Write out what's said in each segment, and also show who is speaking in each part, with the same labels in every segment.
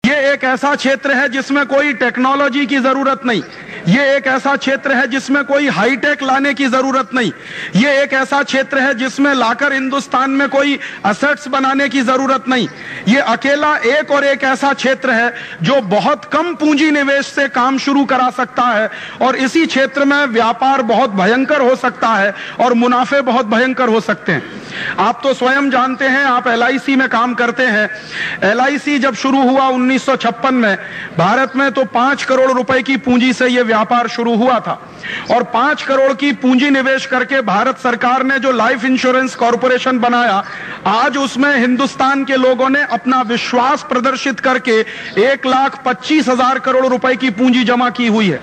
Speaker 1: ये एक ऐसा क्षेत्र है जिसमें कोई टेक्नोलॉजी की जरूरत नहीं, ये एक ऐसा क्षेत्र है जिसमें कोई हाईटेक लाने की जरूरत नहीं, ये एक ऐसा क्षेत्र है जिसमें लाकर हिंदुस्तान में कोई असेट्स बनाने की जरूरत नहीं। ये अकेला एक और एक ऐसा क्षेत्र है जो बहुत कम पूंजी निवेश से काम शुरू करा सकता है, और इसी क्षेत्र में व्यापार बहुत भयंकर हो सकता है और मुनाफे बहुत भयंकर हो सकते हैं। आप तो स्वयं जानते हैं, आप LIC में काम करते हैं। LIC जब शुरू हुआ 1956 में भारत में, तो 5 करोड़ रुपए की पूंजी से यह व्यापार शुरू हुआ था, और 5 करोड़ की पूंजी निवेश करके भारत सरकार ने जो लाइफ इंश्योरेंस कॉरपोरेशन बनाया, आज उसमें हिंदुस्तान के लोगों ने अपना विश्वास प्रदर्शित करके 1,25,000 करोड़ रुपए की पूंजी जमा की हुई है।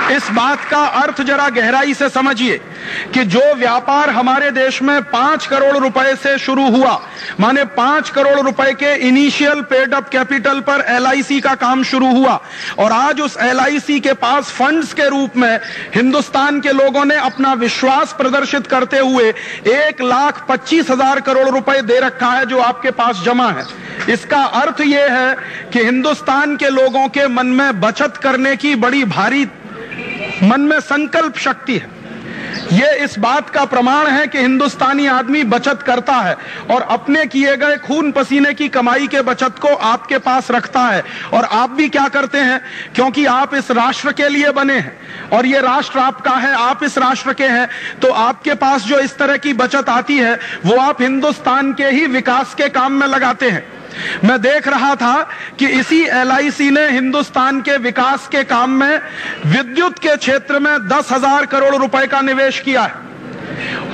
Speaker 1: इस बात का अर्थ जरा गहराई से समझिए कि जो व्यापार हमारे देश में 5 करोड़ रुपए से शुरू हुआ, माने 5 करोड़ रुपए के इनिशियल पेड अप कैपिटल पर LIC का काम शुरू हुआ, और आज उस LIC के पास फंड्स के रूप में हिंदुस्तान के लोगों ने अपना विश्वास प्रदर्शित करते हुए 1,25,000 करोड़ रुपए दे रखा है जो आपके पास जमा है। इसका अर्थ यह है कि हिंदुस्तान के लोगों के मन में बचत करने की बड़ी भारी मन में संकल्प शक्ति है। ये इस बात का प्रमाण है कि हिंदुस्तानी आदमी बचत करता है और अपने किए गए खून पसीने की कमाई के बचत को आपके पास रखता है। और आप भी क्या करते हैं, क्योंकि आप इस राष्ट्र के लिए बने हैं और ये राष्ट्र आपका है, आप इस राष्ट्र के हैं, तो आपके पास जो इस तरह की बचत आती है वो आप हिंदुस्तान के ही विकास के काम में लगाते हैं। मैं देख रहा था कि इसी LIC ने हिंदुस्तान के विकास के काम में विद्युत के क्षेत्र में 10,000 करोड़ रुपए का निवेश किया है,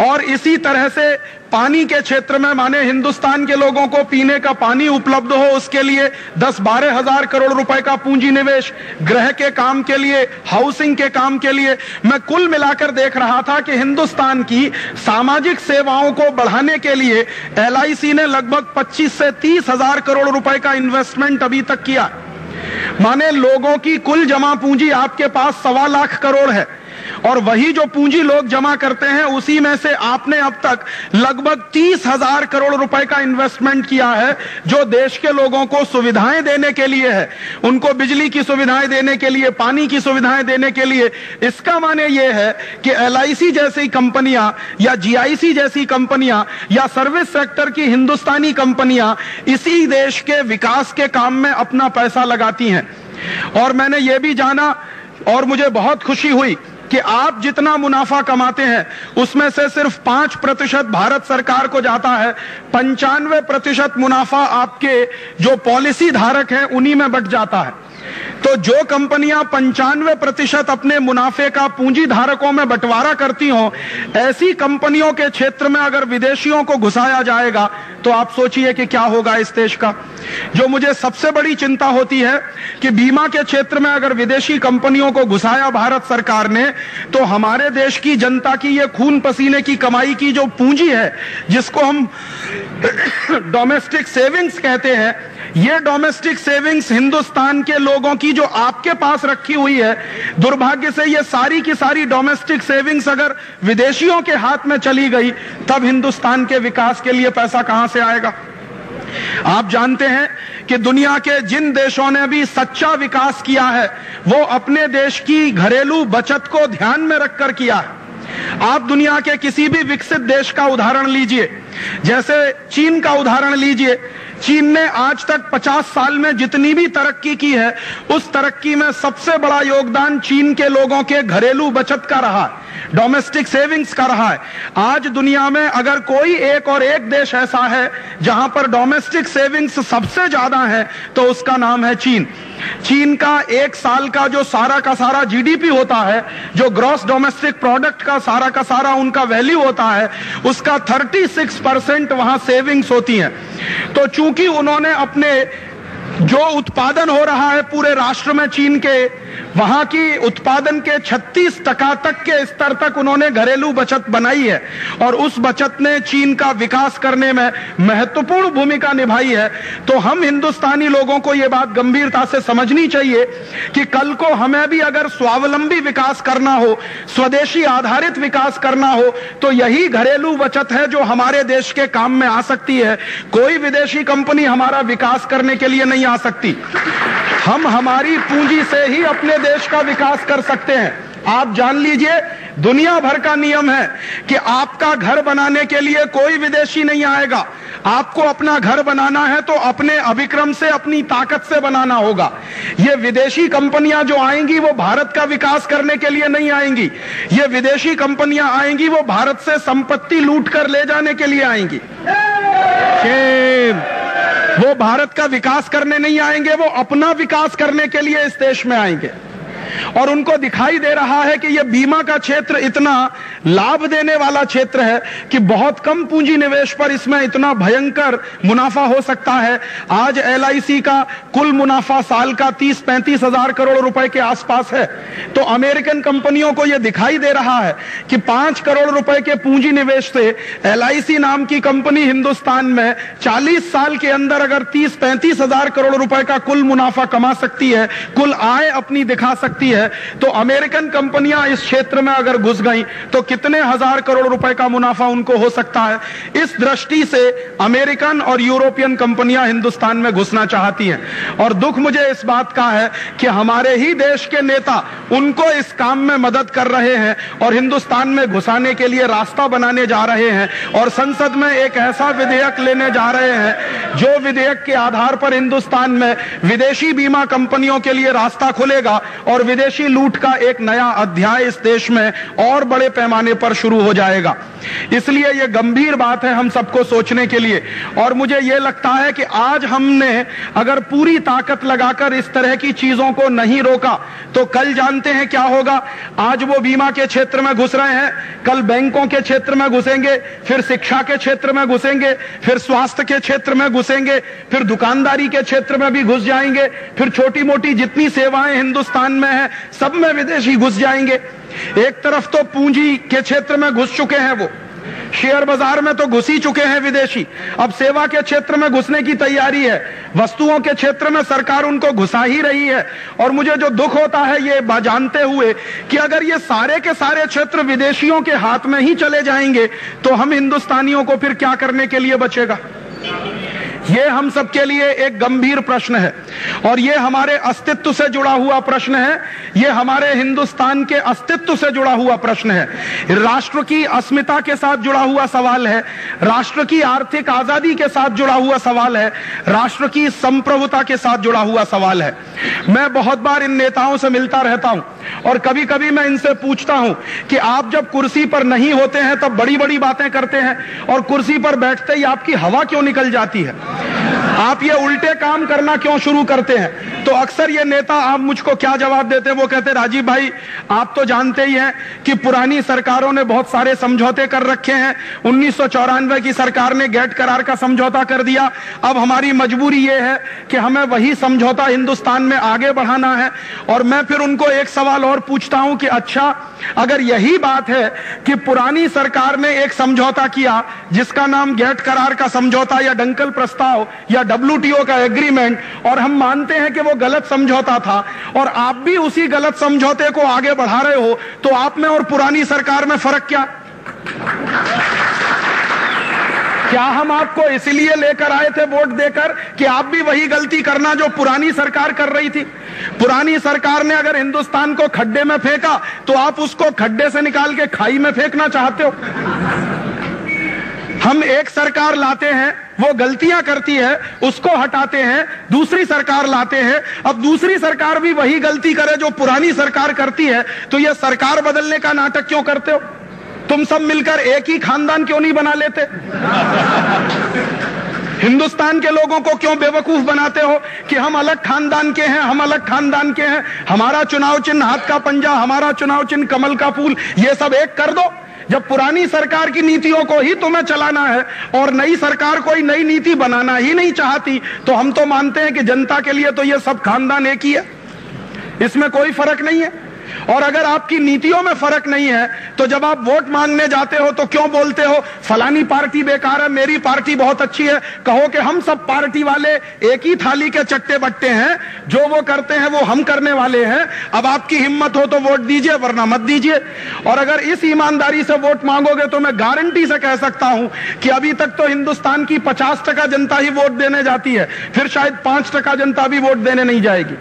Speaker 1: और इसी तरह से पानी के क्षेत्र में, माने हिंदुस्तान के लोगों को पीने का पानी उपलब्ध हो उसके लिए 10-12 हजार करोड़ रुपए का पूंजी निवेश, गृह के काम के लिए, हाउसिंग के काम के लिए। मैं कुल मिलाकर देख रहा था कि हिंदुस्तान की सामाजिक सेवाओं को बढ़ाने के लिए LIC ने लगभग 25 से 30 हजार करोड़ रुपए का इन्वेस्टमेंट अभी तक किया। माने लोगों की कुल जमा पूंजी आपके पास 1.25 लाख करोड़ है, और वही जो पूंजी लोग जमा करते हैं उसी में से आपने अब तक लगभग 30,000 करोड़ रुपए का इन्वेस्टमेंट किया है, जो देश के लोगों को सुविधाएं देने के लिए है, उनको बिजली की सुविधाएं देने के लिए, पानी की सुविधाएं देने के लिए। इसका माने यह है कि LIC जैसी कंपनियां या GIC जैसी कंपनियां या सर्विस सेक्टर की हिंदुस्तानी कंपनियां इसी देश के विकास के काम में अपना पैसा लगाती हैं। और मैंने यह भी जाना और मुझे बहुत खुशी हुई कि आप जितना मुनाफा कमाते हैं उसमें से सिर्फ 5% भारत सरकार को जाता है, 95% मुनाफा आपके जो पॉलिसी धारक हैं उन्हीं में बट जाता है। तो जो कंपनियां 95% अपने मुनाफे का पूंजी धारकों में बंटवारा करती हों, ऐसी कंपनियों के क्षेत्र में अगर विदेशियों को घुसाया जाएगा तो आप सोचिए कि क्या होगा इस देश का। जो मुझे सबसे बड़ी चिंता होती है कि बीमा के क्षेत्र में अगर विदेशी कंपनियों को घुसाया भारत सरकार ने, तो हमारे देश की जनता की ये खून पसीने की कमाई की जो पूंजी है, जिसको हम डोमेस्टिक सेविंग्स कहते हैं, ये डोमेस्टिक सेविंग्स हिंदुस्तान के लोगों की जो आपके पास रखी हुई है, दुर्भाग्य से ये सारी की सारी डोमेस्टिक सेविंग्स अगर विदेशियों के हाथ में चली गई, तब हिंदुस्तान के विकास के लिए पैसा कहां से आएगा। आप जानते हैं कि दुनिया के जिन देशों ने भी सच्चा विकास किया है वो अपने देश की घरेलू बचत को ध्यान में रखकर किया है। आप दुनिया के किसी भी विकसित देश का उदाहरण लीजिए, जैसे चीन का उदाहरण लीजिए। चीन ने आज तक 50 साल में जितनी भी तरक्की की है, उस तरक्की में सबसे बड़ा योगदान चीन के लोगों के घरेलू बचत का रहा है, डोमेस्टिक सेविंग्स का रहा है। आज दुनिया में अगर कोई एक और एक देश ऐसा है जहां पर डोमेस्टिक सेविंग्स सबसे ज्यादा है, तो उसका नाम है चीन। चीन का एक साल का जो सारा का सारा GDP होता है, जो ग्रॉस डोमेस्टिक प्रोडक्ट का सारा उनका वैल्यू होता है, उसका 36% वहां सेविंग्स होती हैं। तो चूंकि उन्होंने अपने जो उत्पादन हो रहा है पूरे राष्ट्र में चीन के, वहां की उत्पादन के 36% तक के स्तर तक उन्होंने घरेलू बचत बनाई है और उस बचत ने चीन का विकास करने में महत्वपूर्ण भूमिका निभाई है। तो हम हिंदुस्तानी लोगों को यह बात गंभीरता से समझनी चाहिए कि कल को हमें भी अगर स्वावलंबी विकास करना हो, स्वदेशी आधारित विकास करना हो, तो यही घरेलू बचत है जो हमारे देश के काम में आ सकती है। कोई विदेशी कंपनी हमारा विकास करने के लिए नहीं आ सकती। हम हमारी पूंजी से ही अपने देश का विकास कर सकते हैं। आप जान लीजिए, दुनिया भर का नियम है कि आपका घर बनाने के लिए कोई विदेशी नहीं आएगा। आपको अपना घर बनाना है तो अपने अभिक्रम से, अपनी ताकत से बनाना होगा। ये विदेशी कंपनियां जो आएंगी वो भारत का विकास करने के लिए नहीं आएंगी। ये विदेशी कंपनियां आएंगी वो भारत से संपत्ति लूट कर ले जाने के लिए आएंगी। वो भारत का विकास करने नहीं आएंगे, वो अपना विकास करने के लिए इस देश में आएंगे। और उनको दिखाई दे रहा है कि यह बीमा का क्षेत्र इतना लाभ देने वाला क्षेत्र है कि बहुत कम पूंजी निवेश पर इसमें इतना भयंकर मुनाफा हो सकता है। आज LIC का कुल मुनाफा साल का 30-35 हजार करोड़ रुपए के आसपास है। तो अमेरिकन कंपनियों को यह दिखाई दे रहा है कि 5 करोड़ रुपए के पूंजी निवेश से LIC नाम की कंपनी हिंदुस्तान में 40 साल के अंदर अगर 30-35 हजार करोड़ रुपए का कुल मुनाफा कमा सकती है, कुल आय अपनी दिखा सकती है, तो अमेरिकन कंपनियां इस क्षेत्र में अगर घुस गईं तो कितने हजार करोड़ रुपए का मुनाफा उनको हो सकता है। इस दृष्टि से अमेरिकन और यूरोपियन कंपनियां हिंदुस्तान में घुसना चाहती हैं। और दुख मुझे इस बात का है कि हमारे ही देश के नेता उनको इस काम में मदद कर रहे हैं और हिंदुस्तान में घुसाने के लिए रास्ता बनाने जा रहे हैं और संसद में एक ऐसा विधेयक लेने जा रहे हैं जो विधेयक के आधार पर हिंदुस्तान में विदेशी बीमा कंपनियों के लिए रास्ता खुलेगा और विदेशी लूट का एक नया अध्याय इस देश में और बड़े पैमाने पर शुरू हो जाएगा। इसलिए यह गंभीर बात है हम सबको सोचने के लिए। और मुझे यह लगता है कि आज हमने अगर पूरी ताकत लगाकर इस तरह की चीजों को नहीं रोका तो कल जानते हैं क्या होगा। आज वो बीमा के क्षेत्र में घुस रहे हैं, कल बैंकों के क्षेत्र में घुसेंगे, फिर शिक्षा के क्षेत्र में घुसेंगे, फिर स्वास्थ्य के क्षेत्र में घुसेंगे, फिर दुकानदारी के क्षेत्र में भी घुस जाएंगे, फिर छोटी मोटी जितनी सेवाएं हिंदुस्तान में है सब में विदेशी घुस जाएंगे। एक तरफ तो पूंजी के क्षेत्र में घुस चुके हैं, वो शेयर बाजार में तो घुस ही चुके हैं विदेशी, अब सेवा के क्षेत्र में घुसने की तैयारी है, वस्तुओं के क्षेत्र में सरकार उनको घुसा ही रही है। और मुझे जो दुख होता है ये जानते हुए कि अगर ये सारे के सारे क्षेत्र विदेशियों के हाथ में ही चले जाएंगे तो हम हिंदुस्तानियों को फिर क्या करने के लिए बचेगा। ये हम सबके लिए एक गंभीर प्रश्न है और ये हमारे अस्तित्व से जुड़ा हुआ प्रश्न है, ये हमारे हिंदुस्तान के अस्तित्व से जुड़ा हुआ प्रश्न है, राष्ट्र की अस्मिता के साथ जुड़ा हुआ सवाल है, राष्ट्र की आर्थिक आजादी के साथ जुड़ा हुआ सवाल है, राष्ट्र की संप्रभुता के साथ जुड़ा हुआ सवाल है। मैं बहुत बार इन नेताओं से मिलता रहता हूं और कभी कभी मैं इनसे पूछता हूं कि आप जब कुर्सी पर नहीं होते हैं तब बड़ी बड़ी बातें करते हैं और कुर्सी पर बैठते ही आपकी हवा क्यों निकल जाती है, आप ये उल्टे काम करना क्यों शुरू करते हैं। तो अक्सर ये नेता आप मुझको क्या जवाब देते हैं, वो कहते राजीव भाई आप तो जानते ही हैं कि पुरानी सरकारों ने बहुत सारे समझौते कर रखे हैं, 1994 की सरकार ने गेट करार का समझौता कर दिया, अब हमारी मजबूरी ये है कि हमें वही समझौता हिंदुस्तान में आगे बढ़ाना है। और मैं फिर उनको एक सवाल और पूछता हूं कि अच्छा अगर यही बात है कि पुरानी सरकार ने एक समझौता किया जिसका नाम गेट करार का समझौता या डंकल प्रस्ताव या WTO का एग्रीमेंट, और हम मानते हैं कि वो गलत समझौता था और आप भी उसी गलत समझौते को आगे बढ़ा रहे हो, तो आप में और पुरानी सरकार में फर्क क्या? क्या हम आपको इसलिए लेकर आए थे वोट देकर कि आप भी वही गलती करना जो पुरानी सरकार कर रही थी? पुरानी सरकार ने अगर हिंदुस्तान को खड्डे में फेंका तो आप उसको खड्डे से निकाल के खाई में फेंकना चाहते हो। हम एक सरकार लाते हैं, वो गलतियां करती है, उसको हटाते हैं, दूसरी सरकार लाते हैं, अब दूसरी सरकार भी वही गलती करे जो पुरानी सरकार करती है, तो ये सरकार बदलने का नाटक क्यों करते हो? तुम सब मिलकर एक ही खानदान क्यों नहीं बना लेते? हिंदुस्तान के लोगों को क्यों बेवकूफ बनाते हो कि हम अलग खानदान के हैं, हम अलग खानदान के हैं, हमारा चुनाव चिन्ह हाथ का पंजा, हमारा चुनाव चिन्ह कमल का फूल, ये सब एक कर दो। जब पुरानी सरकार की नीतियों को ही तुम्हें चलाना है और नई सरकार कोई नई नीति बनाना ही नहीं चाहती, तो हम तो मानते हैं कि जनता के लिए तो ये सब खानदान एक ही है। इसमें कोई फर्क नहीं है। और अगर आपकी नीतियों में फर्क नहीं है तो जब आप वोट मांगने जाते हो तो क्यों बोलते हो फलानी पार्टी बेकार है, मेरी पार्टी बहुत अच्छी है? कहो कि हम सब पार्टी वाले एक ही थाली के चट्टे बट्टे हैं, जो वो करते हैं वो हम करने वाले हैं। अब आपकी हिम्मत हो तो वोट दीजिए, वरना मत दीजिए। और अगर इस ईमानदारी से वोट मांगोगे तो मैं गारंटी से कह सकता हूं कि अभी तक तो हिंदुस्तान की 50% जनता ही वोट देने जाती है, फिर शायद 5% जनता भी वोट देने नहीं जाएगी।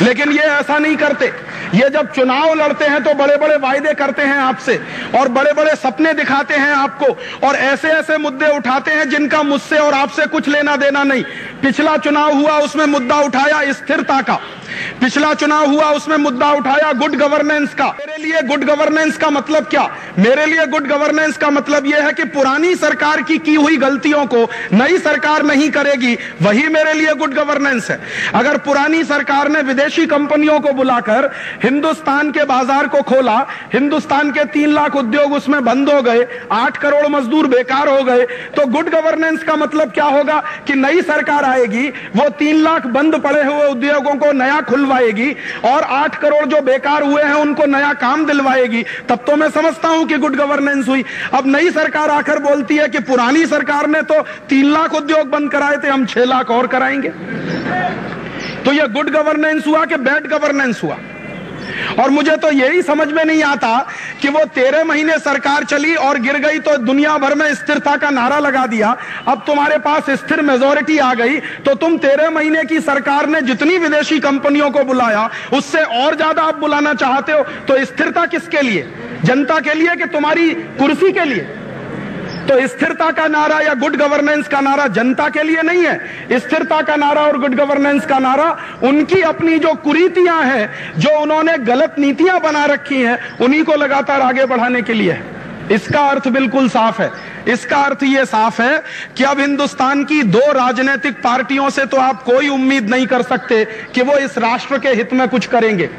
Speaker 1: लेकिन ये ऐसा नहीं करते। ये जब चुनाव लड़ते हैं तो बड़े बड़े वायदे करते हैं आपसे और बड़े बड़े सपने दिखाते हैं आपको और ऐसे ऐसे मुद्दे उठाते हैं जिनका मुझसे और आपसे कुछ लेना देना नहीं। पिछला चुनाव हुआ, उसमें मुद्दा उठाया स्थिरता का। पिछला चुनाव हुआ, उसमें मुद्दा उठाया गुड गवर्नेंस का। मेरे लिए गुड गवर्नेंस का मतलब क्या? मेरे लिए गुड गवर्नेंस का मतलब यह है कि पुरानी सरकार की हुई गलतियों को नई सरकार नहीं करेगी, वही मेरे लिए गुड गवर्नेंस है। अगर पुरानी सरकार ने विदेशी कंपनियों को बुलाकर हिंदुस्तान के बाजार को खोला, हिंदुस्तान के 3 लाख उद्योग उसमें बंद हो गए, 8 करोड़ मजदूर बेकार हो गए, तो गुड गवर्नेंस का मतलब क्या होगा कि नई सरकार आएगी, वो 3 लाख बंद पड़े हुए उद्योगों को नया खुलवाएगी और 8 करोड़ जो बेकार हुए हैं उनको नया काम दिलवाएगी। तब तो मैं समझता हूं कि गुड गवर्नेंस हुई। अब नई सरकार आकर बोलती है कि पुरानी सरकार ने तो 3 लाख उद्योग बंद कराए थे, हम 6 लाख और कराएंगे। तो यह गुड गवर्नेंस हुआ कि बैड गवर्नेंस हुआ? और मुझे तो यही समझ में नहीं आता कि वो 13 महीने सरकार चली और गिर गई तो दुनिया भर में स्थिरता का नारा लगा दिया। अब तुम्हारे पास स्थिर मेजॉरिटी आ गई तो तुम 13 महीने की सरकार ने जितनी विदेशी कंपनियों को बुलाया उससे और ज्यादा आप बुलाना चाहते हो। तो स्थिरता किसके लिए? जनता के लिए कि तुम्हारी कुर्सी के लिए? तो स्थिरता का नारा या गुड गवर्नेंस का नारा जनता के लिए नहीं है। स्थिरता का नारा और गुड गवर्नेंस का नारा उनकी अपनी जो कुरीतियां हैं, जो उन्होंने गलत नीतियां बना रखी हैं, उन्हीं को लगातार आगे बढ़ाने के लिए है। इसका अर्थ बिल्कुल साफ है। इसका अर्थ यह साफ है कि अब हिंदुस्तान की 2 राजनीतिक पार्टियों से तो आप कोई उम्मीद नहीं कर सकते कि वो इस राष्ट्र के हित में कुछ करेंगे।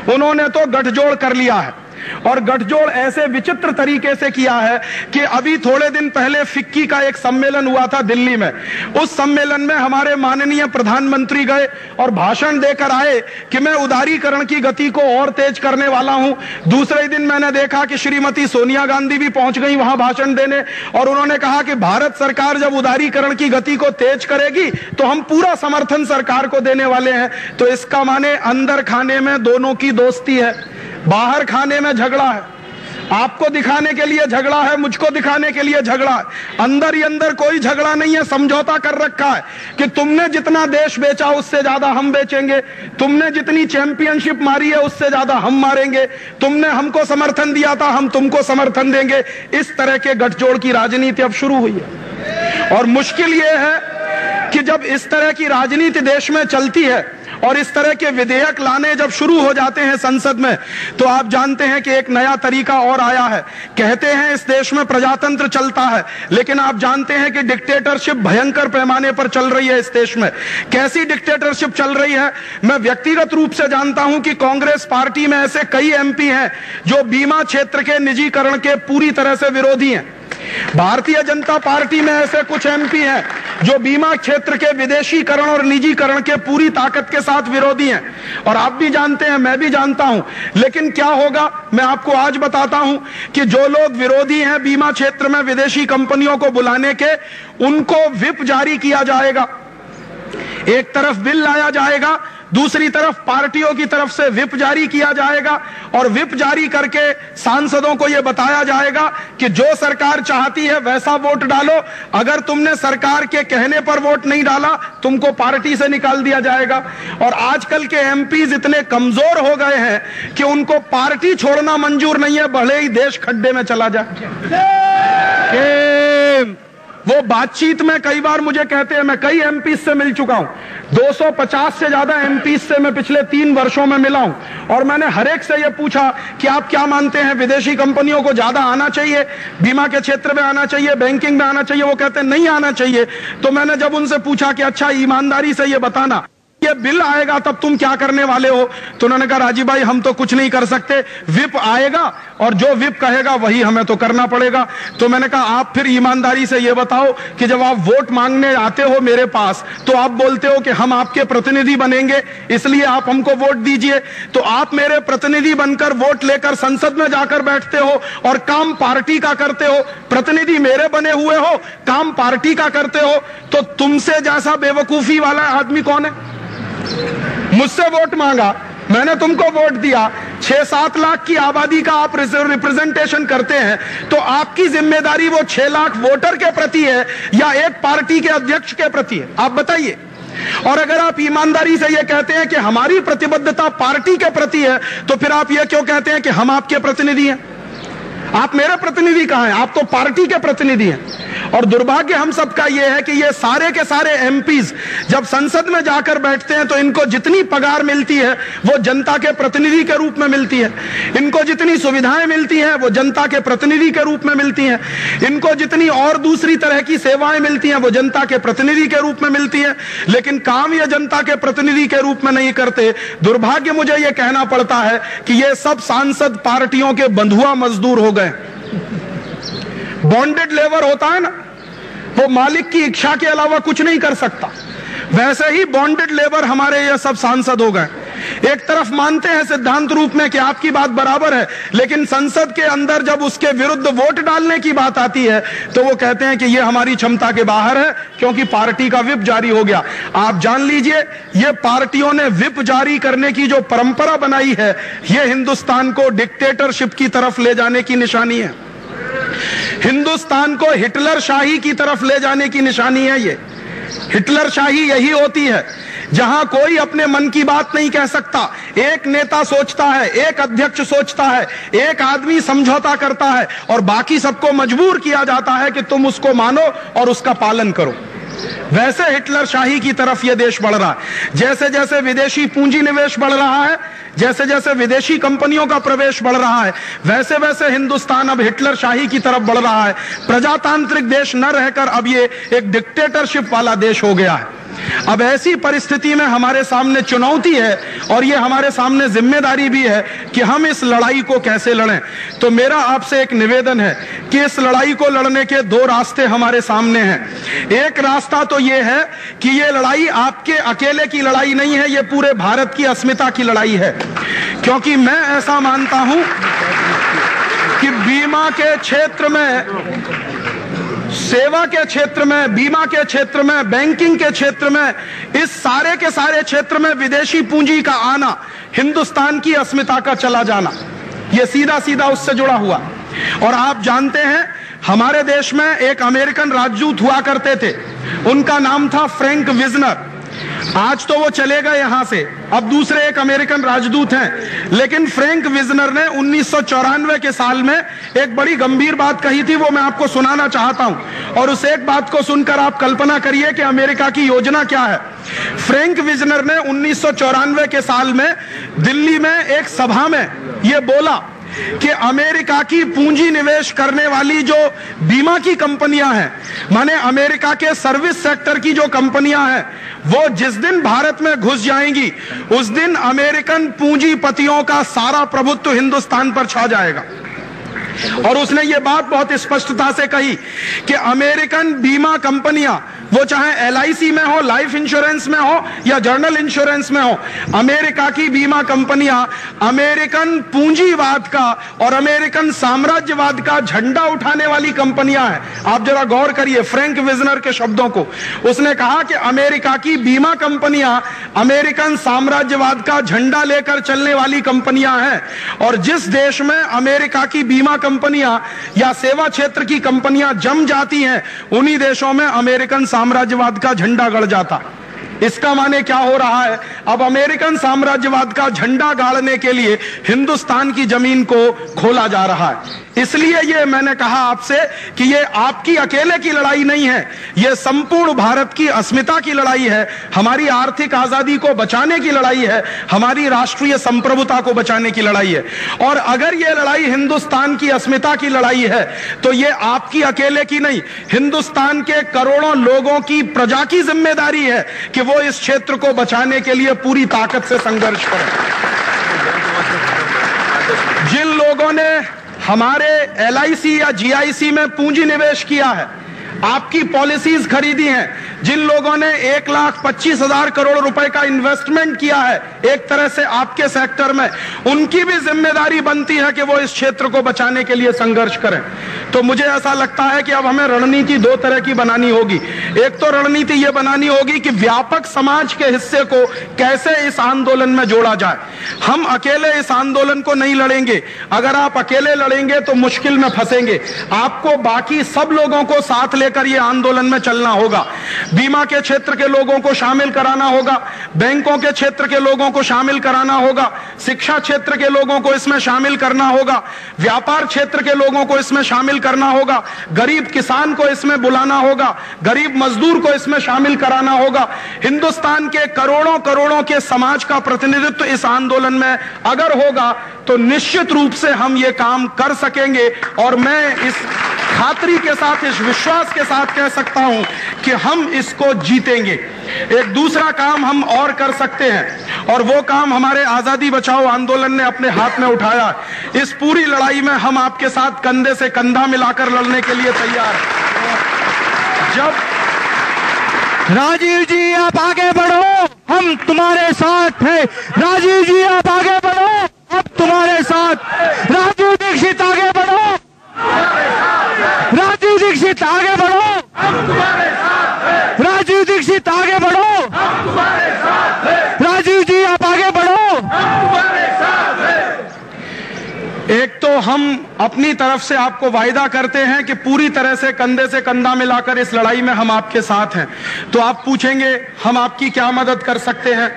Speaker 1: उन्होंने तो गठजोड़ कर लिया है और गठजोड़ ऐसे विचित्र तरीके से किया है कि अभी थोड़े दिन पहले फिक्की का एक सम्मेलन हुआ था दिल्ली में। उस सम्मेलन में हमारे माननीय प्रधानमंत्री गए और भाषण देकर आए कि मैं उदारीकरण की गति को और तेज करने वाला हूं। दूसरे दिन मैंने देखा कि श्रीमती सोनिया गांधी भी पहुंच गई वहां भाषण देने और उन्होंने कहा कि भारत सरकार जब उदारीकरण की गति को तेज करेगी तो हम पूरा समर्थन सरकार को देने वाले हैं। तो इसका माने अंदर खाने में दोनों की दोस्ती है, बाहर खाने में झगड़ा है। आपको दिखाने के लिए झगड़ा है, मुझको दिखाने के लिए झगड़ा है। अंदर ही अंदर कोई झगड़ा नहीं है, समझौता कर रखा है कि तुमने जितना देश बेचा उससे ज्यादा हम बेचेंगे, तुमने जितनी चैंपियनशिप मारी है उससे ज्यादा हम मारेंगे, तुमने हमको समर्थन दिया था हम तुमको समर्थन देंगे। इस तरह के गठजोड़ की राजनीति अब शुरू हुई है। और मुश्किल यह है कि जब इस तरह की राजनीति देश में चलती है और इस तरह के विधेयक लाने जब शुरू हो जाते हैं संसद में, तो आप जानते हैं कि एक नया तरीका और आया है। कहते हैं इस देश में प्रजातंत्र चलता है, लेकिन आप जानते हैं कि डिक्टेटरशिप भयंकर पैमाने पर चल रही है इस देश में। कैसी डिक्टेटरशिप चल रही है? मैं व्यक्तिगत रूप से जानता हूं कि कांग्रेस पार्टी में ऐसे कई एमपी हैं जो बीमा क्षेत्र के निजीकरण के पूरी तरह से विरोधी हैं। भारतीय जनता पार्टी में ऐसे कुछ एमपी हैं जो बीमा क्षेत्र के विदेशीकरण और निजीकरण के पूरी ताकत के साथ विरोधी हैं। और आप भी जानते हैं, मैं भी जानता हूं। लेकिन क्या होगा मैं आपको आज बताता हूं कि जो लोग विरोधी हैं बीमा क्षेत्र में विदेशी कंपनियों को बुलाने के, उनको व्हिप जारी किया जाएगा। एक तरफ बिल लाया जाएगा, दूसरी तरफ पार्टियों की तरफ से व्हिप जारी किया जाएगा और व्हिप जारी करके सांसदों को यह बताया जाएगा कि जो सरकार चाहती है वैसा वोट डालो। अगर तुमने सरकार के कहने पर वोट नहीं डाला तुमको पार्टी से निकाल दिया जाएगा। और आजकल के एमपीज इतने कमजोर हो गए हैं कि उनको पार्टी छोड़ना मंजूर नहीं है, भले ही देश खड्डे में चला जाए। वो बातचीत में कई बार मुझे कहते हैं, मैं कई एमपी से मिल चुका हूं, 250 से ज्यादा एमपी से मैं पिछले 3 वर्षों में मिला हूं और मैंने हर एक से यह पूछा कि आप क्या मानते हैं विदेशी कंपनियों को ज्यादा आना चाहिए, बीमा के क्षेत्र में आना चाहिए, बैंकिंग में आना चाहिए? वो कहते हैं नहीं आना चाहिए। तो मैंने जब उनसे पूछा कि अच्छा ईमानदारी से ये बताना, ये बिल आएगा तब तुम क्या करने वाले हो? तो उन्होंने कहा राजीव भाई हम तो कुछ नहीं कर सकते, विप आएगा और जो विप कहेगा वही हमें तो करना पड़ेगा। तो मैंने कहा आप फिर ईमानदारी से ये बताओ कि जब आप वोट मांगने आते हो मेरे पास तो आप बोलते हो कि हम आपके प्रतिनिधि बनेंगे इसलिए आप हमको वोट दीजिए, तो आप मेरे प्रतिनिधि बनकर वोट लेकर संसद में जाकर बैठते हो और काम पार्टी का करते हो, प्रतिनिधि मेरे बने हुए हो, काम पार्टी का करते हो, तो तुमसे जैसा बेवकूफी वाला आदमी कौन है? मुझसे वोट मांगा, मैंने तुमको वोट दिया, 6-7 लाख की आबादी का आप रिप्रेजेंटेशन करते हैं, तो आपकी जिम्मेदारी वो 6 लाख वोटर के प्रति है या एक पार्टी के अध्यक्ष के प्रति है? आप बताइए। और अगर आप ईमानदारी से ये कहते हैं कि हमारी प्रतिबद्धता पार्टी के प्रति है, तो फिर आप ये क्यों कहते हैं कि हम आपके प्रतिनिधि हैं? आप मेरे प्रतिनिधि कहां हैं? आप तो पार्टी के प्रतिनिधि हैं। और दुर्भाग्य हम सबका यह है कि ये सारे के सारे एमपीज जब संसद में जाकर बैठते हैं तो इनको जितनी पगार मिलती है वो जनता के प्रतिनिधि के रूप में मिलती है, इनको जितनी सुविधाएं मिलती हैं वो जनता के प्रतिनिधि के रूप में मिलती हैं, इनको जितनी और दूसरी तरह की सेवाएं मिलती हैं वो जनता के प्रतिनिधि के रूप में मिलती हैं, लेकिन काम ये जनता के प्रतिनिधि के रूप में नहीं करते। दुर्भाग्य मुझे ये कहना पड़ता है कि ये सब सांसद पार्टियों के बंधुआ मजदूर हो गए। बॉन्डेड लेबर होता है ना, वो मालिक की इच्छा के अलावा कुछ नहीं कर सकता, वैसे ही बॉन्डेड लेबर हमारे ये सब सांसद हो गए। एक तरफ मानते हैं सिद्धांत रूप में कि आपकी बात बराबर है, लेकिन संसद के अंदर जब उसके विरुद्ध वोट डालने की बात आती है तो वो कहते हैं कि ये हमारी क्षमता के बाहर है क्योंकि पार्टी का विप जारी हो गया। आप जान लीजिए ये पार्टियों ने विप जारी करने की जो परंपरा बनाई है ये हिंदुस्तान को डिक्टेटरशिप की तरफ ले जाने की निशानी है, हिंदुस्तान को हिटलर शाही की तरफ ले जाने की निशानी है। ये हिटलर शाही यही होती है जहां कोई अपने मन की बात नहीं कह सकता, एक नेता सोचता है, एक अध्यक्ष सोचता है, एक आदमी समझौता करता है और बाकी सबको मजबूर किया जाता है कि तुम उसको मानो और उसका पालन करो। वैसे हिटलर शाही की तरफ यह देश बढ़ रहा है। जैसे जैसे विदेशी पूंजी निवेश बढ़ रहा है, जैसे जैसे विदेशी कंपनियों का प्रवेश बढ़ रहा है, वैसे वैसे हिंदुस्तान अब हिटलर शाही की तरफ बढ़ रहा है। प्रजातांत्रिक देश न रहकर अब ये एक डिक्टेटरशिप वाला देश हो गया है। अब ऐसी परिस्थिति में हमारे सामने चुनौती है और ये हमारे सामने जिम्मेदारी भी है कि हम इस लड़ाई को कैसे लड़ें। तो मेरा आपसे एक निवेदन है कि इस लड़ाई को लड़ने के 2 रास्ते हमारे सामने हैं। एक रास्ता तो ये है कि ये लड़ाई आपके अकेले की लड़ाई नहीं है, ये पूरे भारत की अस्मिता की लड़ाई है, क्योंकि मैं ऐसा मानता हूं कि बीमा के क्षेत्र में, सेवा के क्षेत्र में, बीमा के क्षेत्र में, बैंकिंग के क्षेत्र में, इस सारे के सारे क्षेत्र में विदेशी पूंजी का आना हिंदुस्तान की अस्मिता का चला जाना, यह सीधा सीधा उससे जुड़ा हुआ। और आप जानते हैं हमारे देश में एक अमेरिकन राजदूत हुआ करते थे, उनका नाम था फ्रैंक विजनर। आज तो वो चले गए यहां से, अब दूसरे एक अमेरिकन राजदूत हैं, लेकिन फ्रैंक विजनर ने 1994 के साल में एक बड़ी गंभीर बात कही थी, वो मैं आपको सुनाना चाहता हूं। और उस एक बात को सुनकर आप कल्पना करिए कि अमेरिका की योजना क्या है। फ्रैंक विजनर ने 1994 के साल में दिल्ली में एक सभा में यह बोला कि अमेरिका की पूंजी निवेश करने वाली जो बीमा की कंपनियां हैं, माने अमेरिका के सर्विस सेक्टर की जो कंपनियां हैं, वो जिस दिन भारत में घुस जाएंगी उस दिन अमेरिकन पूंजीपतियों का सारा प्रभुत्व हिंदुस्तान पर छा जाएगा। और उसने ये बात बहुत स्पष्टता से कही कि अमेरिकन बीमा कंपनियां, वो चाहे एलआईसी में हो, लाइफ इंश्योरेंस में हो या जनरल इंश्योरेंस में हो, अमेरिका की बीमा कंपनियां अमेरिकन पूंजीवाद का और अमेरिकन साम्राज्यवाद का झंडा उठाने वाली कंपनियां हैं। आप जरा गौर करिए फ्रैंक विजनर के शब्दों को। उसने कहा कि अमेरिका की बीमा कंपनियां अमेरिकन साम्राज्यवाद का झंडा लेकर चलने वाली कंपनियां हैं, और जिस देश में अमेरिका की बीमा कंपनियां या सेवा क्षेत्र की कंपनियां जम जाती हैं, उन्हीं देशों में अमेरिकन साम्राज्यवाद का झंडा गड़ जाता। इसका माने क्या हो रहा है? अब अमेरिकन साम्राज्यवाद का झंडा गाड़ने के लिए हिंदुस्तान की जमीन को खोला जा रहा है। इसलिए ये मैंने कहा आपसे कि ये आपकी अकेले की लड़ाई नहीं है, ये संपूर्ण भारत की अस्मिता की लड़ाई है, हमारी आर्थिक आजादी को बचाने की लड़ाई है, हमारी राष्ट्रीय संप्रभुता को बचाने की लड़ाई है। और अगर ये लड़ाई हिंदुस्तान की अस्मिता की लड़ाई है तो ये आपकी अकेले की नहीं, हिंदुस्तान के करोड़ों लोगों की, प्रजा की जिम्मेदारी है कि वो इस क्षेत्र को बचाने के लिए पूरी ताकत से संघर्ष करें। जिन लोगों ने हमारे LIC या GIC में पूंजी निवेश किया है, आपकी पॉलिसीज खरीदी हैं, जिन लोगों ने 1,25,000 करोड़ रुपए का इन्वेस्टमेंट किया है एक तरह से आपके सेक्टर में, उनकी भी जिम्मेदारी बनती है कि वो इस क्षेत्र को बचाने के लिए संघर्ष करें। तो मुझे ऐसा लगता है कि अब हमें रणनीति दो तरह की बनानी होगी। एक तो रणनीति ये बनानी होगी कि व्यापक समाज के हिस्से को कैसे इस आंदोलन में जोड़ा जाए। हम अकेले इस आंदोलन को नहीं लड़ेंगे, अगर आप अकेले लड़ेंगे तो मुश्किल में फंसेंगे। आपको बाकी सब लोगों को साथ लेकर ये आंदोलन में चलना होगा। बीमा के क्षेत्र के लोगों को शामिल कराना होगा, बैंकों के क्षेत्र के लोगों को शामिल कराना होगा, शिक्षा क्षेत्र के लोगों को इसमें शामिल करना होगा, व्यापार क्षेत्र के लोगों को इसमें शामिल करना होगा, गरीब किसान को इसमें बुलाना होगा, गरीब मजदूर को इसमें शामिल कराना होगा। हिंदुस्तान के करोड़ों करोड़ों के समाज का प्रतिनिधित्व इस आंदोलन में अगर होगा तो निश्चित रूप से हम ये काम कर सकेंगे। और मैं इस खातरी के साथ, इस विश्वास के साथ कह सकता हूं कि हम इसको जीतेंगे। एक दूसरा काम हम और कर सकते हैं, और वो काम हमारे आजादी बचाओ आंदोलन ने अपने हाथ में उठाया। इस पूरी लड़ाई में हम आपके साथ कंधे से कंधा मिलाकर लड़ने के लिए तैयार हैं। जब
Speaker 2: राजीव जी आप आगे बढ़ो, हम तुम्हारे साथ हैं। राजीव जी आप आगे बढ़ो, हम तुम्हारे साथ। राजीव दीक्षित आगे बढ़ो, राजीव दीक्षित आगे बढ़ो, राजीव दीक्षित आगे बढ़ो, राजीव जी आप आगे बढ़ो।
Speaker 1: एक तो हम अपनी तरफ से आपको वायदा करते हैं कि पूरी तरह से कंधे से कंधा मिलाकर इस लड़ाई में हम आपके साथ हैं। तो आप पूछेंगे हम आपकी क्या मदद कर सकते हैं।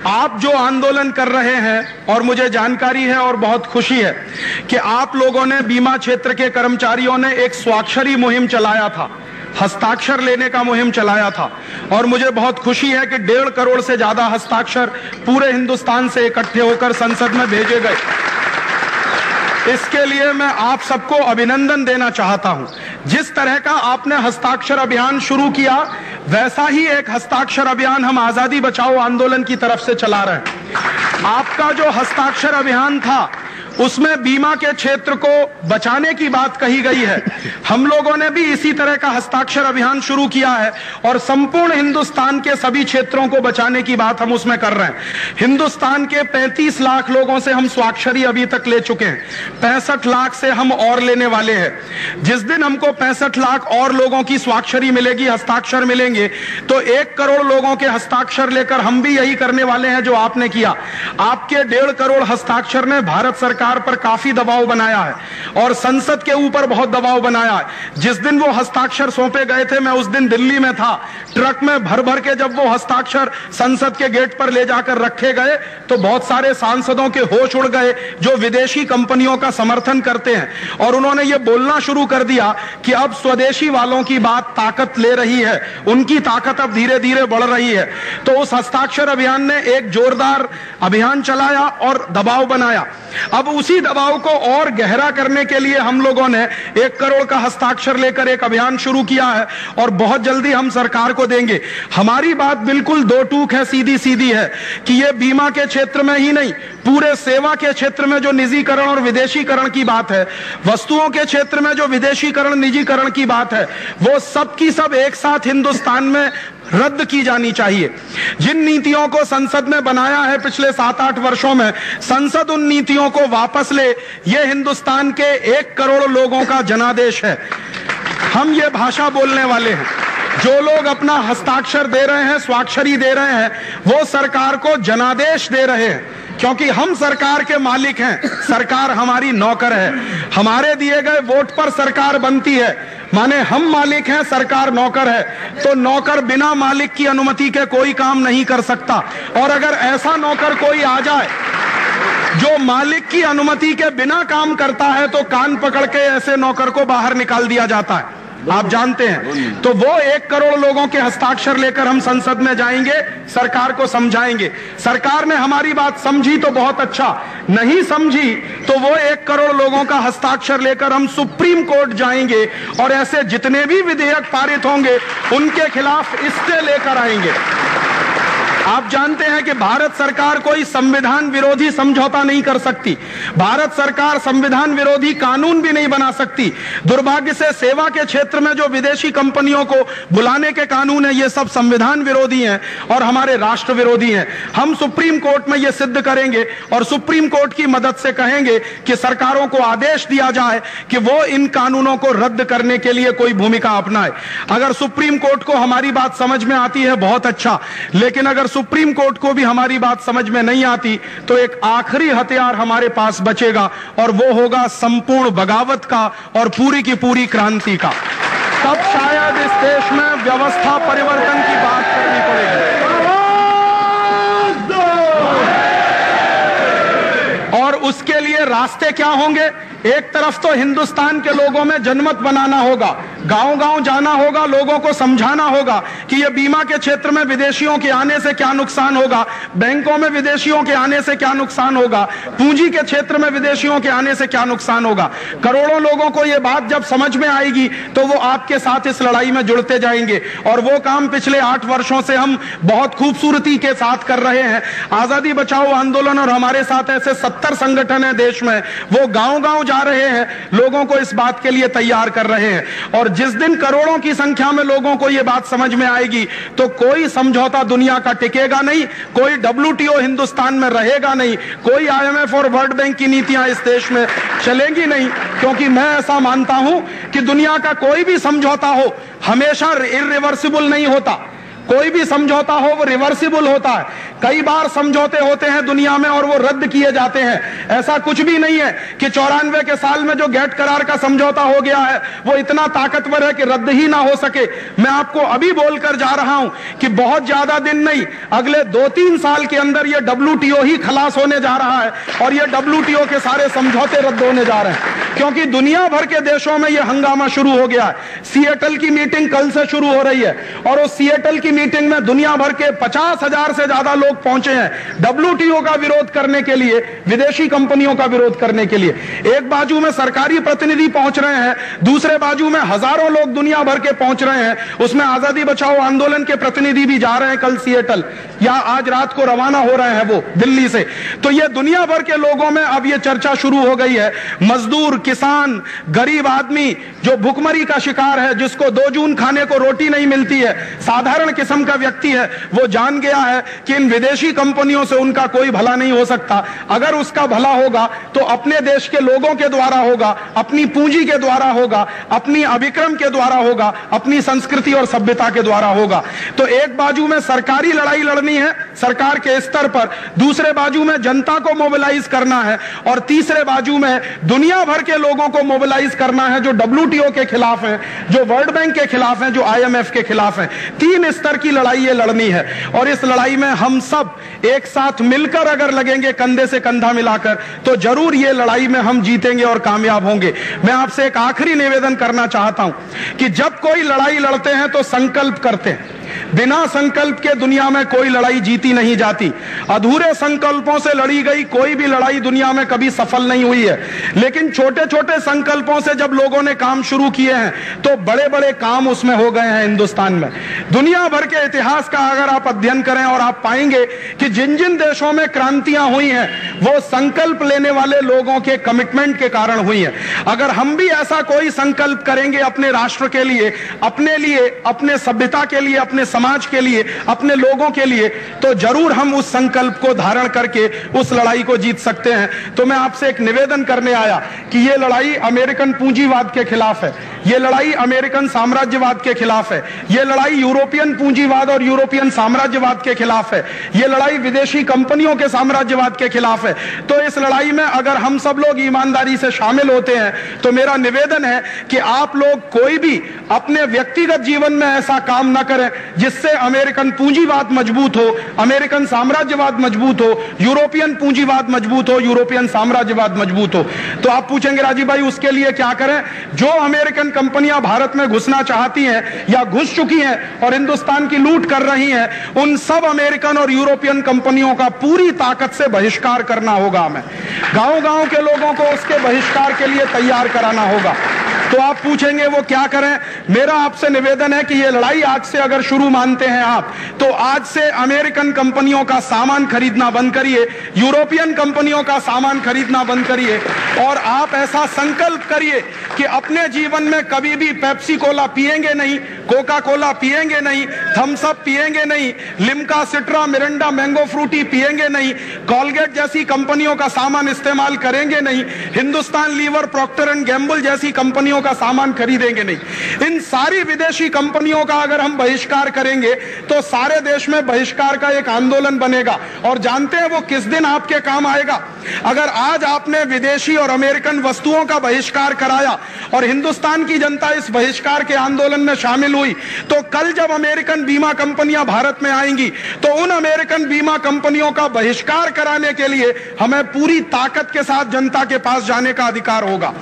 Speaker 1: आप जो आंदोलन कर रहे हैं, और मुझे जानकारी है और बहुत खुशी है कि आप लोगों ने, बीमा क्षेत्र के कर्मचारियों ने एक स्वाक्षरी मुहिम चलाया था, हस्ताक्षर लेने का मुहिम चलाया था, और मुझे बहुत खुशी है कि 1.5 करोड़ से ज्यादा हस्ताक्षर पूरे हिंदुस्तान से इकट्ठे होकर संसद में भेजे गए। इसके लिए मैं आप सबको अभिनंदन देना चाहता हूं। जिस तरह का आपने हस्ताक्षर अभियान शुरू किया, वैसा ही एक हस्ताक्षर अभियान हम आजादी बचाओ आंदोलन की तरफ से चला रहे हैं। आपका जो हस्ताक्षर अभियान था उसमें बीमा के क्षेत्र को बचाने की बात कही गई है। हम लोगों ने भी इसी तरह का हस्ताक्षर अभियान शुरू किया है, और संपूर्ण हिंदुस्तान के सभी क्षेत्रों को बचाने की बात हम उसमें कर रहे हैं। हिंदुस्तान के 35 लाख लोगों से हम स्वाक्षरी अभी तक ले चुके हैं, 65 लाख से हम और लेने वाले हैं। जिस दिन हमको 65 लाख और लोगों की स्वाक्षरी मिलेगी, हस्ताक्षर मिलेंगे, तो 1 करोड़ लोगों के हस्ताक्षर लेकर हम भी यही करने वाले हैं जो आपने किया। आपके 1.5 करोड़ हस्ताक्षर ने भारत सरकार पर काफी दबाव बनाया है, और संसद के ऊपर बहुत दबाव बनाया है। जिस दिन वो हस्ताक्षर सौंपे गए थे, मैं उस दिन दिल्ली में था, ट्रक में भर भर के जब वो हस्ताक्षर संसद के गेट पर ले जाकर रखे गए तो बहुत सारे सांसदों के होश उड़ गए जो विदेशी कंपनियों का समर्थन करते हैं, और उन्होंने ये बोलना शुरू कर दिया कि अब स्वदेशी वालों की बात ताकत ले रही है, उनकी ताकत अब धीरे धीरे बढ़ रही है। तो उस हस्ताक्षर अभियान ने एक जोरदार अभियान चलाया और दबाव बनाया। अब उसी दबाव को और गहरा करने के लिए हम लोगों ने 1 करोड़ का हस्ताक्षर लेकर एक अभियान शुरू किया है, और बहुत जल्दी हम सरकार को देंगे। हमारी बात बिल्कुल दो टूक है, सीधी सीधी है कि ये बीमा के क्षेत्र में ही नहीं, पूरे सेवा के क्षेत्र में जो निजीकरण और विदेशीकरण की बात है, वस्तुओं के क्षेत्र में जो विदेशीकरण निजीकरण की बात है, वो सब की सब एक साथ हिंदुस्तान में रद्द की जानी चाहिए। जिन नीतियों को संसद ने बनाया है पिछले 7-8 वर्षों में, संसद उन नीतियों को वापस ले। ये हिंदुस्तान के 1 करोड़ लोगों का जनादेश है। हम ये भाषा बोलने वाले हैं। जो लोग अपना हस्ताक्षर दे रहे हैं, स्वाक्षरी दे रहे हैं, वो सरकार को जनादेश दे रहे हैं, क्योंकि हम सरकार के मालिक हैं, सरकार हमारी नौकर है। हमारे दिए गए वोट पर सरकार बनती है, माने हम मालिक हैं, सरकार नौकर है। तो नौकर बिना मालिक की अनुमति के कोई काम नहीं कर सकता, और अगर ऐसा नौकर कोई आ जाए जो मालिक की अनुमति के बिना काम करता है तो कान पकड़ के ऐसे नौकर को बाहर निकाल दिया जाता है, आप जानते हैं। तो वो 1 करोड़ लोगों के हस्ताक्षर लेकर हम संसद में जाएंगे, सरकार को समझाएंगे। सरकार ने हमारी बात समझी तो बहुत अच्छा, नहीं समझी तो वो 1 करोड़ लोगों का हस्ताक्षर लेकर हम सुप्रीम कोर्ट जाएंगे और ऐसे जितने भी विधेयक पारित होंगे उनके खिलाफ स्टे लेकर आएंगे। आप जानते हैं कि भारत सरकार कोई संविधान विरोधी समझौता नहीं कर सकती, भारत सरकार संविधान विरोधी कानून भी नहीं बना सकती। दुर्भाग्य से सेवा के क्षेत्र में जो विदेशी कंपनियों को बुलाने के कानून है, ये सब संविधान विरोधी हैं और हमारे राष्ट्र विरोधी हैं। हम सुप्रीम कोर्ट में ये सिद्ध करेंगे और सुप्रीम कोर्ट की मदद से कहेंगे कि सरकारों को आदेश दिया जाए कि वो इन कानूनों को रद्द करने के लिए कोई भूमिका अपनाए। अगर सुप्रीम कोर्ट को हमारी बात समझ में आती है बहुत अच्छा, लेकिन अगर सुप्रीम कोर्ट को भी हमारी बात समझ में नहीं आती तो एक आखिरी हथियार हमारे पास बचेगा और वो होगा संपूर्ण बगावत का और पूरी की पूरी क्रांति का। तब शायद इस देश में व्यवस्था परिवर्तन की बात करनी पड़ेगी। और उसके लिए रास्ते क्या होंगे? एक तरफ तो हिंदुस्तान के लोगों में जनमत बनाना होगा, गांव-गांव जाना होगा, लोगों को समझाना होगा कि ये बीमा के क्षेत्र में विदेशियों के आने से क्या नुकसान होगा, बैंकों में विदेशियों के आने से क्या नुकसान होगा, पूंजी के क्षेत्र में विदेशियों के आने से क्या नुकसान होगा। करोड़ों लोगों को ये बात जब समझ में आएगी तो वो आपके साथ इस लड़ाई में जुड़ते जाएंगे और वो काम पिछले 8 वर्षों से हम बहुत खूबसूरती के साथ कर रहे हैं। आजादी बचाओ आंदोलन और हमारे साथ ऐसे 70 संगठन है देश में, वो गांव-गांव जा रहे हैं, लोगों को इस बात के लिए तैयार कर रहे हैं। और जिस दिन करोड़ों की संख्या में लोगों को यह बात समझ में आएगी तो कोई समझौता दुनिया का टिकेगा नहीं, कोई WTO हिंदुस्तान में रहेगा नहीं, कोई IMF और वर्ल्ड बैंक की नीतियां इस देश में चलेंगी नहीं। क्योंकि मैं ऐसा मानता हूं कि दुनिया का कोई भी समझौता हो हमेशा इर्रिवर्सिबल नहीं होता, कोई भी समझौता हो वो रिवर्सिबल होता है। कई बार समझौते होते हैं दुनिया में और वो रद्द किए जाते हैं। ऐसा कुछ भी नहीं है कि 94 के साल में जो गेट करार का समझौता हो गया है वो इतना ताकतवर है कि रद्द ही ना हो सके। मैं आपको अभी बोलकर जा रहा हूं कि बहुत ज्यादा दिन नहीं, अगले 2-3 साल के अंदर ये WTO ही खलास होने जा रहा है और ये WTO के सारे समझौते रद्द होने जा रहे हैं, क्योंकि दुनिया भर के देशों में यह हंगामा शुरू हो गया है। सिएटल की मीटिंग कल से शुरू हो रही है और उस सिएटल की मीटिंग में दुनिया भर के 50,000 से ज्यादा लोग पहुंचे हैं WTO का विरोध करने के लिए, विदेशी कंपनियों का विरोध करने के लिए। एक बाजू में सरकारी प्रतिनिधि पहुंच रहे हैं, दूसरे बाजू में हजारों लोग दुनिया भर के पहुंच रहे हैं। उसमें आजादी बचाओ आंदोलन के प्रतिनिधि भी जा रहे हैं कल सिएटल, या आज रात को रवाना हो रहे हैं वो दिल्ली से। तो ये दुनिया भर के लोगों में अब ये चर्चा शुरू हो गई है। मजदूर, किसान, गरीब आदमी जो भुखमरी का शिकार है, जिसको 2 जून खाने को रोटी नहीं मिलती है, साधारण किस्म का व्यक्ति है, वो जान गया है कि इन विदेशी कंपनियों से उनका कोई भला नहीं हो सकता। अगर उसका भला होगा तो अपने देश के लोगों के द्वारा होगा, अपनी पूंजी के द्वारा होगा, अपनी अभिक्रम के द्वारा होगा, अपनी संस्कृति और सभ्यता के द्वारा होगा। तो एक बाजू में सरकारी लड़ाई लड़नी है सरकार के स्तर पर, दूसरे बाजू में जनता को मोबिलाइज करना है और तीसरे बाजू में दुनिया भर के लोगों को मोबिलाइज करना है जो WTO के खिलाफ है, जो वर्ल्ड बैंक के खिलाफ है, जो IMF के खिलाफ है। 3 स्तर की लड़ाई ये लड़नी है और इस लड़ाई में हम सब एक साथ मिलकर अगर लगेंगे, कंधे से कंधा मिलाकर, तो जरूर ये लड़ाई में हम जीतेंगे और कामयाब होंगे। मैं आपसे एक आखिरी निवेदन करना चाहता हूं कि जब कोई लड़ाई लड़ते हैं तो संकल्प करते हैं। बिना संकल्प के दुनिया में कोई लड़ाई जीती नहीं जाती। अधूरे संकल्पों से लड़ी गई कोई भी लड़ाई दुनिया में कभी सफल नहीं हुई है। लेकिन छोटे छोटे संकल्पों से जब लोगों ने काम शुरू किए हैं तो बड़े बड़े काम उसमें हो गए हैं। हिंदुस्तान में दुनिया भर के इतिहास का अगर आप अध्ययन करें और आप पाएंगे कि जिन जिन देशों में क्रांतियां हुई हैं वो संकल्प लेने वाले लोगों के कमिटमेंट के कारण हुई है। अगर हम भी ऐसा कोई संकल्प करेंगे अपने राष्ट्र के लिए, अपने सभ्यता के लिए, अपने समाज के लिए, अपने लोगों के लिए, तो जरूर हम उस संकल्प को धारण करके उस लड़ाई को जीत सकते हैं। तो मैं आपसे एक निवेदन करने आया कि यह लड़ाई अमेरिकन पूंजीवाद के खिलाफ है, ये लड़ाई अमेरिकन साम्राज्यवाद के खिलाफ है, ये लड़ाई यूरोपियन पूंजीवाद और यूरोपियन साम्राज्यवाद के खिलाफ है, ये लड़ाई विदेशी कंपनियों के साम्राज्यवाद के खिलाफ है। तो इस लड़ाई में अगर हम सब लोग ईमानदारी से शामिल होते हैं तो मेरा निवेदन है कि आप लोग कोई भी अपने व्यक्तिगत जीवन में ऐसा काम ना करें जिससे अमेरिकन पूंजीवाद मजबूत हो, अमेरिकन साम्राज्यवाद मजबूत हो, यूरोपियन पूंजीवाद मजबूत हो, यूरोपियन साम्राज्यवाद मजबूत हो। तो आप पूछेंगे राजीव भाई उसके लिए क्या करें? जो अमेरिकन कंपनियां भारत में घुसना चाहती हैं या घुस चुकी हैं और हिंदुस्तान की लूट कर रही हैं, उन सब अमेरिकन और यूरोपियन कंपनियों का पूरी ताकत से बहिष्कार करना होगा। हमें गांव-गांव के लोगों को उसके बहिष्कार के लिए तैयार कराना होगा। तो आप पूछेंगे वो क्या करें? मेरा आपसे निवेदन है कि ये लड़ाई आज से अगर शुरू मानते हैं आप, तो आज से अमेरिकन कंपनियों का सामान खरीदना बंद करिए, यूरोपियन कंपनियों का सामान खरीदना बंद करिए और आप ऐसा संकल्प करिए कि अपने जीवन में कभी भी पेप्सी कोला पिएंगे नहीं, कोका कोला पिएंगे नहीं, थम्स अप पिएंगे नहीं, लिम्का, सिट्रा, मिरिंडा, मैंगो फ्रूटी पिएंगे नहीं, कॉलगेट जैसी कंपनियों का सामान इस्तेमाल करेंगे नहीं, Hindustan Lever, Procter and Gamble जैसी कंपनियों का सामान खरीदेंगे नहीं। इन सारी विदेशी कंपनियों का अगर हम बहिष्कार करेंगे तो सारे देश में बहिष्कार का एक आंदोलन बनेगा। और जानते हैं वो किस दिन आपके काम आएगा? अगर आज आपने विदेशी और अमेरिकन वस्तुओं का बहिष्कार कराया और हिंदुस्तान की जनता इस बहिष्कार के आंदोलन में शामिल हुई, तो कल जब अमेरिकन बीमा कंपनियां भारत में आएंगी तो उन अमेरिकन बीमा कंपनियों का बहिष्कार कराने के लिए हमें पूरी ताकत के साथ जनता के पास जाने का अधिकार होगा।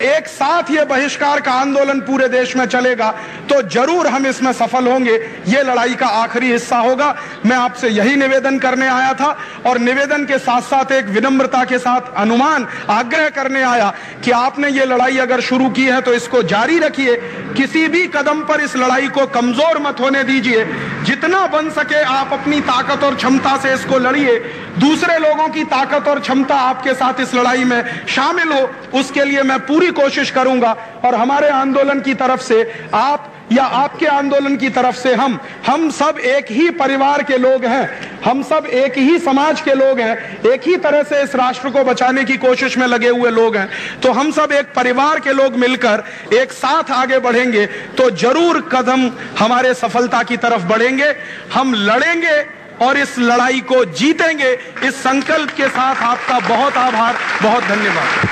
Speaker 1: एक साथ ये बहिष्कार का आंदोलन पूरे देश में चलेगा तो जरूर हम इसमें सफल होंगे। ये लड़ाई का आखिरी हिस्सा होगा। मैं आपसे यही निवेदन करने आया था और निवेदन के साथ साथ एक विनम्रता के साथ अनुमान आग्रह करने आया कि आपने ये लड़ाई अगर शुरू की है तो इसको जारी रखिए, किसी भी कदम पर इस लड़ाई को कमजोर मत होने दीजिए। जितना बन सके आप अपनी ताकत और क्षमता से इसको लड़िए। दूसरे लोगों की ताकत और क्षमता आपके साथ इस लड़ाई में शामिल हो, उसके लिए मैं पूरी कोशिश करूंगा। और हमारे आंदोलन की तरफ से आप या आपके आंदोलन की तरफ से हम सब एक ही परिवार के लोग हैं, हम सब एक ही समाज के लोग हैं, एक ही तरह से इस राष्ट्र को बचाने की कोशिश में लगे हुए लोग हैं। तो हम सब एक परिवार के लोग मिलकर एक साथ आगे बढ़ेंगे तो जरूर कदम हमारे सफलता की तरफ बढ़ेंगे। हम लड़ेंगे और इस लड़ाई को जीतेंगे। इस संकल्प के साथ आपका बहुत आभार, बहुत धन्यवाद।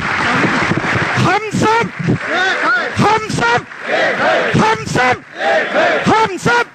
Speaker 2: हम सब